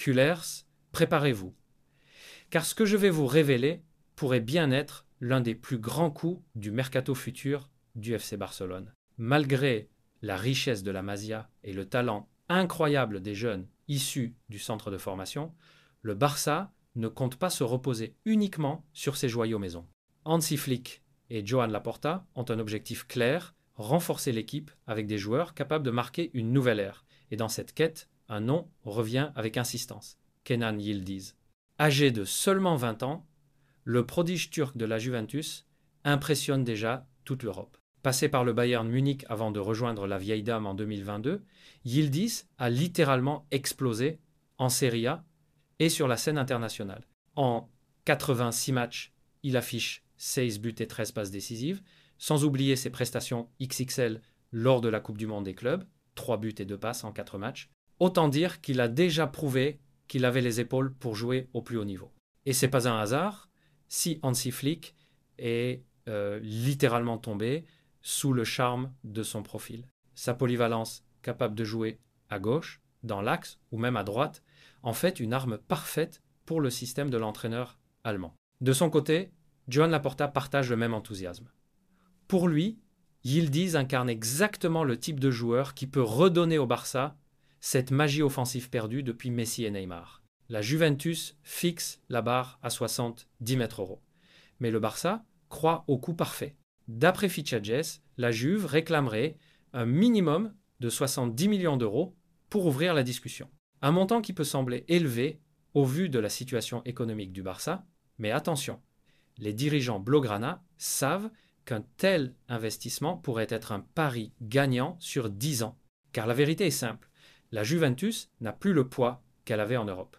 Cullers, préparez-vous. Car ce que je vais vous révéler pourrait bien être l'un des plus grands coups du mercato futur du FC Barcelone. Malgré la richesse de la Masia et le talent incroyable des jeunes issus du centre de formation, le Barça ne compte pas se reposer uniquement sur ses joyaux maisons. Hansi Flick et Joan Laporta ont un objectif clair, renforcer l'équipe avec des joueurs capables de marquer une nouvelle ère. Et dans cette quête, un nom revient avec insistance, Kenan Yildiz. Âgé de seulement 20 ans, le prodige turc de la Juventus impressionne déjà toute l'Europe. Passé par le Bayern Munich avant de rejoindre la vieille dame en 2022, Yildiz a littéralement explosé en Serie A et sur la scène internationale. En 86 matchs, il affiche 16 buts et 13 passes décisives, sans oublier ses prestations XXL lors de la Coupe du Monde des clubs, 3 buts et 2 passes en 4 matchs. Autant dire qu'il a déjà prouvé qu'il avait les épaules pour jouer au plus haut niveau. Et c'est pas un hasard si Hansi Flick est littéralement tombé sous le charme de son profil. Sa polyvalence, capable de jouer à gauche, dans l'axe ou même à droite, en fait une arme parfaite pour le système de l'entraîneur allemand. De son côté, Joan Laporta partage le même enthousiasme. Pour lui, Yildiz incarne exactement le type de joueur qui peut redonner au Barça cette magie offensive perdue depuis Messi et Neymar. La Juventus fixe la barre à 70 mètres €. Mais le Barça croit au coup parfait. D'après Fichajes, la Juve réclamerait un minimum de 70 millions d'euros pour ouvrir la discussion. Un montant qui peut sembler élevé au vu de la situation économique du Barça, mais attention, les dirigeants blaugrana savent qu'un tel investissement pourrait être un pari gagnant sur 10 ans. Car la vérité est simple, la Juventus n'a plus le poids qu'elle avait en Europe.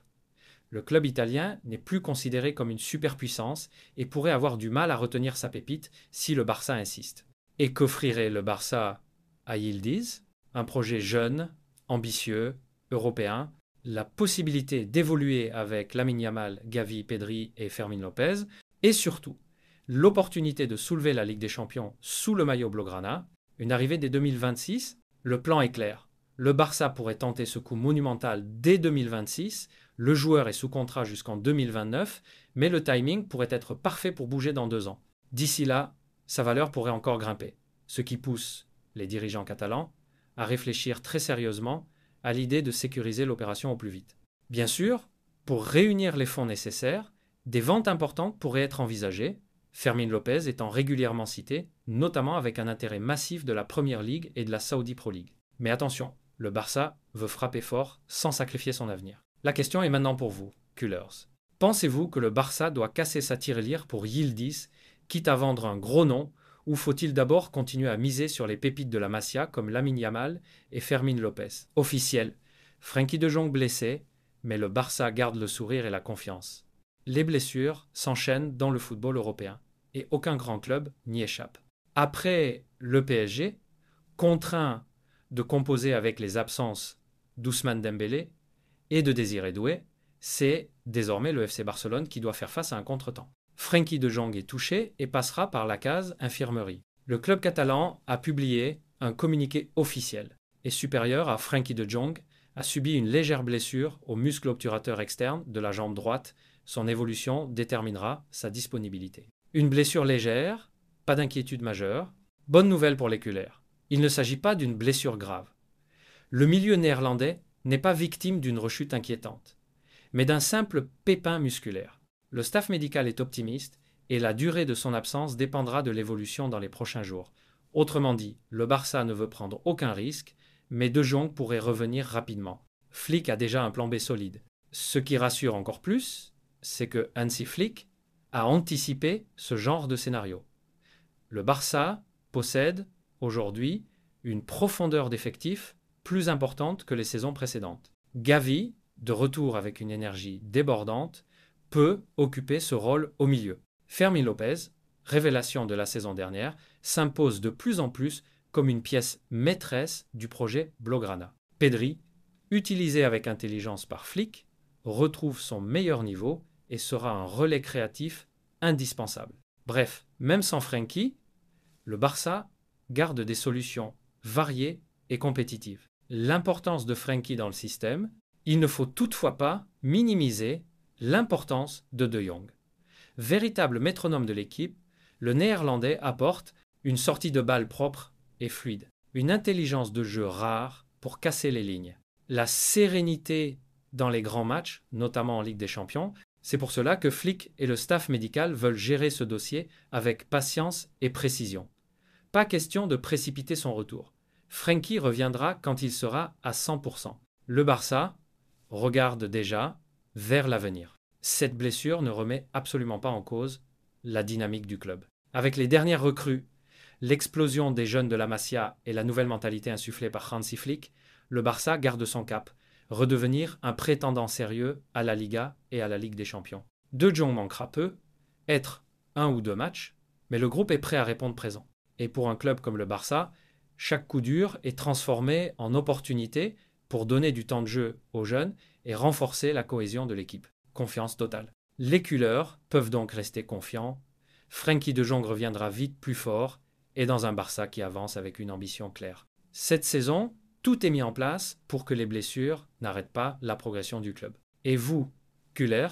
Le club italien n'est plus considéré comme une superpuissance et pourrait avoir du mal à retenir sa pépite si le Barça insiste. Et qu'offrirait le Barça à Yildiz? Un projet jeune, ambitieux, européen, la possibilité d'évoluer avec Lamine Yamal, Gavi, Pedri et Fermín López, et surtout l'opportunité de soulever la Ligue des Champions sous le maillot blaugrana. Une arrivée dès 2026, le plan est clair. Le Barça pourrait tenter ce coup monumental dès 2026, le joueur est sous contrat jusqu'en 2029, mais le timing pourrait être parfait pour bouger dans 2 ans. D'ici là, sa valeur pourrait encore grimper, ce qui pousse les dirigeants catalans à réfléchir très sérieusement à l'idée de sécuriser l'opération au plus vite. Bien sûr, pour réunir les fonds nécessaires, des ventes importantes pourraient être envisagées, Fermín López étant régulièrement cité, notamment avec un intérêt massif de la Premier League et de la Saudi Pro League. Mais attention, le Barça veut frapper fort sans sacrifier son avenir. La question est maintenant pour vous, Cullers. Pensez-vous que le Barça doit casser sa tirelire pour Yildiz, quitte à vendre un gros nom, ou faut-il d'abord continuer à miser sur les pépites de la Masia comme Lamine Yamal et Fermín López? Officiel, Frenkie de Jong blessé, mais le Barça garde le sourire et la confiance. Les blessures s'enchaînent dans le football européen et aucun grand club n'y échappe. Après le PSG, contraint de composer avec les absences d'Ousmane Dembélé et de Désiré Doué, c'est désormais le FC Barcelone qui doit faire face à un contretemps. Frenkie de Jong est touché et passera par la case infirmerie. Le club catalan a publié un communiqué officiel et supérieur à Frenkie de Jong a subi une légère blessure au muscle obturateur externe de la jambe droite. Son évolution déterminera sa disponibilité. Une blessure légère, pas d'inquiétude majeure. Bonne nouvelle pour les Cullers. Il ne s'agit pas d'une blessure grave. Le milieu néerlandais n'est pas victime d'une rechute inquiétante, mais d'un simple pépin musculaire. Le staff médical est optimiste et la durée de son absence dépendra de l'évolution dans les prochains jours. Autrement dit, le Barça ne veut prendre aucun risque, mais De Jong pourrait revenir rapidement. Flick a déjà un plan B solide. Ce qui rassure encore plus, c'est que Hansi Flick a anticipé ce genre de scénario. Le Barça possède aujourd'hui une profondeur d'effectifs plus importante que les saisons précédentes. Gavi, de retour avec une énergie débordante, peut occuper ce rôle au milieu. Fermín López, révélation de la saison dernière, s'impose de plus en plus comme une pièce maîtresse du projet Blaugrana. Pedri, utilisé avec intelligence par Flick, retrouve son meilleur niveau et sera un relais créatif indispensable. Bref, même sans Frenkie, le Barça garde des solutions variées et compétitives. L'importance de Frenkie dans le système Il ne faut toutefois pas minimiser l'importance de Jong. Véritable métronome de l'équipe, le Néerlandais apporte une sortie de balle propre et fluide, une intelligence de jeu rare pour casser les lignes, la sérénité dans les grands matchs, notamment en Ligue des Champions. C'est pour cela que Flick et le staff médical veulent gérer ce dossier avec patience et précision. Pas question de précipiter son retour. Frenkie reviendra quand il sera à 100%. Le Barça regarde déjà vers l'avenir. Cette blessure ne remet absolument pas en cause la dynamique du club. Avec les dernières recrues, l'explosion des jeunes de la Masia et la nouvelle mentalité insufflée par Hansi Flick, le Barça garde son cap, redevenir un prétendant sérieux à la Liga et à la Ligue des Champions. De Jong manquera peu, être 1 ou 2 matchs, mais le groupe est prêt à répondre présent. Et pour un club comme le Barça, chaque coup dur est transformé en opportunité pour donner du temps de jeu aux jeunes et renforcer la cohésion de l'équipe. Confiance totale. Les culeurs peuvent donc rester confiants. Frenkie de Jong reviendra vite plus fort et dans un Barça qui avance avec une ambition claire. Cette saison, tout est mis en place pour que les blessures n'arrêtent pas la progression du club. Et vous, Kühler,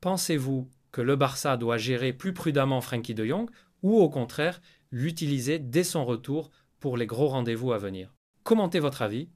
pensez-vous que le Barça doit gérer plus prudemment Frenkie de Jong ou au contraire l'utiliser dès son retour pour les gros rendez-vous à venir? Commentez votre avis